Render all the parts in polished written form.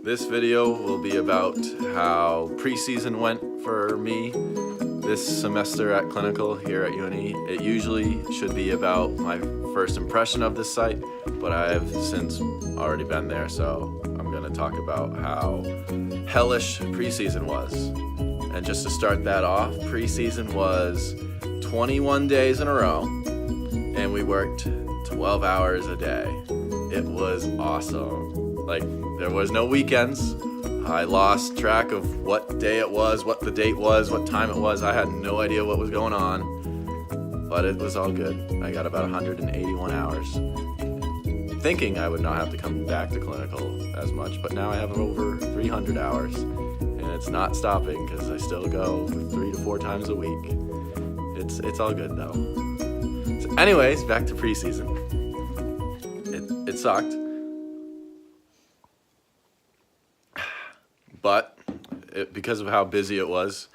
This video will be about how preseason went for me this semester at clinical here at uni. It usually should be about my first impression of this site, but I've since already been there, so I'm gonna talk about how hellish preseason was. And just to start that off, preseason was 21 days in a row, and we worked 12 hours a day. It was awesome. Like, there was no weekends. I lost track of what day it was, what the date was, what time it was. I had no idea what was going on, but it was all good. I got about 181 hours. Thinking I would not have to come back to clinical as much, but now I have over 300 hours, and it's not stopping because I still go 3 to 4 times a week. It's all good though. So anyways, back to preseason. It sucked. But because of how busy it was,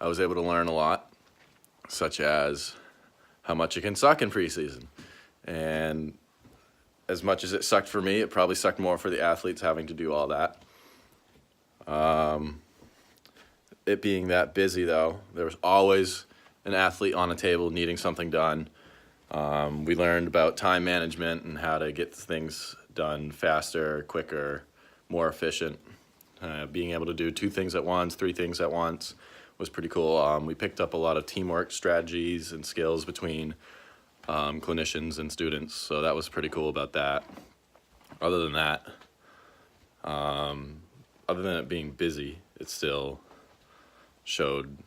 I was able to learn a lot, such as how much it can suck in preseason. And as much as it sucked for me, it probably sucked more for the athletes having to do all that. It being that busy, though, there was always an athlete on a table needing something done. We learned about time management and how to get things done faster, quicker, more efficient. Being able to do 2 things at once, 3 things at once was pretty cool. We picked up a lot of teamwork strategies and skills between clinicians and students, so that was pretty cool about that. Other than that, other than it being busy, it still showed,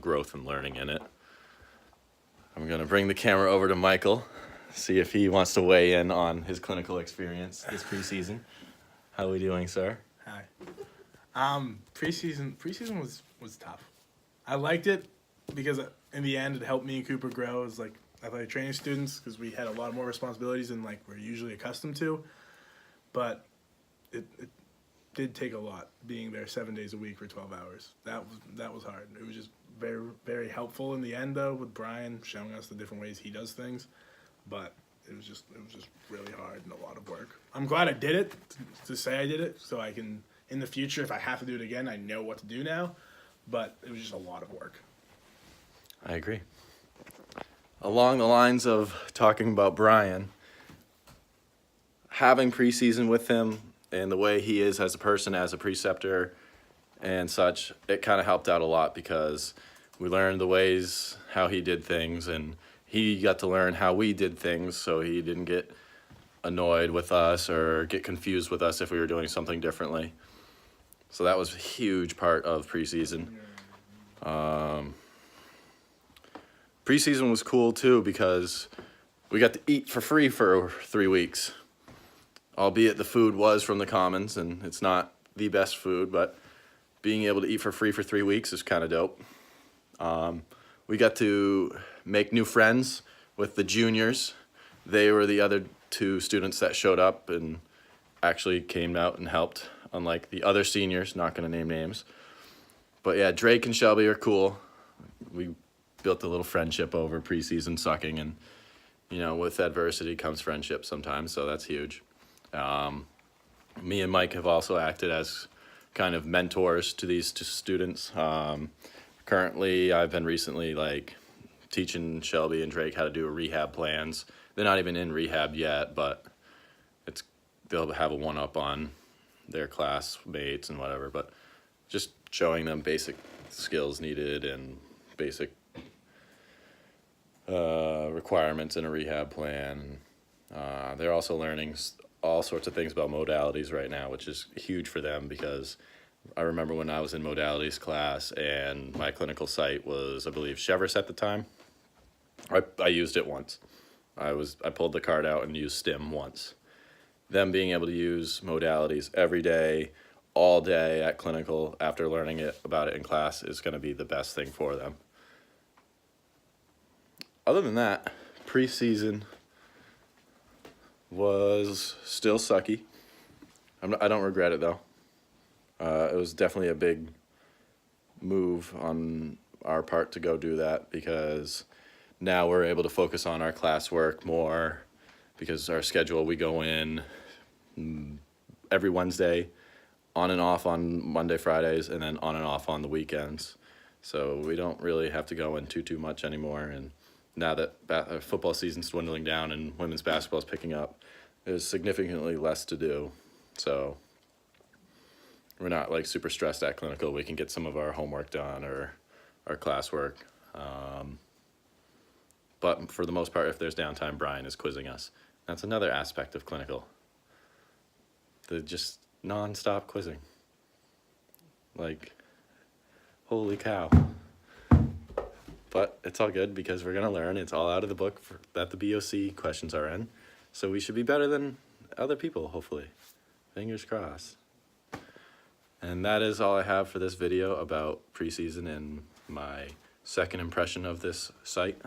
growth and learning in it. I'm gonna bring the camera over to Michael, see if he wants to weigh in on his clinical experience this preseason. How are we doing, sir? Hi. Preseason was tough. I liked it because in the end it helped me and Cooper grow as athletic training students because we had a lot more responsibilities than we're usually accustomed to. But it did take a lot being there 7 days a week for 12 hours. That was hard. It was just very, very helpful in the end though, with Brian showing us the different ways he does things. But it was just really hard and a lot of work. I'm glad I did it, to say I did it, so I can, in the future, if I have to do it again, I know what to do now. But it was just a lot of work. I agree. Along the lines of talking about Brian, having preseason with him and the way he is as a person, as a preceptor and such, it kind of helped out a lot because we learned the ways how he did things, and he got to learn how we did things, so he didn't get annoyed with us or get confused with us if we were doing something differently. So that was a huge part of preseason. Preseason was cool too because we got to eat for free for 3 weeks. Albeit the food was from the Commons, and it's not the best food, but being able to eat for free for 3 weeks is kind of dope. We got to make new friends with the juniors. They were the other 2 students that showed up and actually came out and helped, unlike the other seniors, not going to name names. But yeah, Drake and Shelby are cool. We built a little friendship over preseason sucking, and with adversity comes friendship sometimes, so that's huge. Me and Mike have also acted as kind of mentors to these 2 students. Currently, I've been recently teaching Shelby and Drake how to do rehab plans. They're not even in rehab yet, but they'll have a one-up on their classmates and whatever, but just showing them basic skills needed and basic requirements in a rehab plan. They're also learning all sorts of things about modalities right now, which is huge for them because I remember when I was in modalities class and my clinical site was, I believe, Chevrolet at the time. I used it once. I pulled the card out and used STIM once. Them being able to use modalities every day, all day at clinical after learning about it in class is going to be the best thing for them. Other than that, preseason was still sucky. I don't regret it though. It was definitely a big move on our part to go do that because now we're able to focus on our classwork more because our schedule, we go in every Wednesday on and off on Monday, Fridays, and then on and off on the weekends. So we don't really have to go in too much anymore. And now that football season's dwindling down and women's basketball's picking up, there's significantly less to do. So we're not like super stressed at clinical. We can get some of our homework done or our classwork. But for the most part, if there's downtime, Brian is quizzing us. That's another aspect of clinical. The just non-stop quizzing. Like, holy cow. But it's all good because we're going to learn. It's all out of the book that the BOC questions are in. So we should be better than other people, hopefully. Fingers crossed. And that is all I have for this video about preseason and my second impression of this site.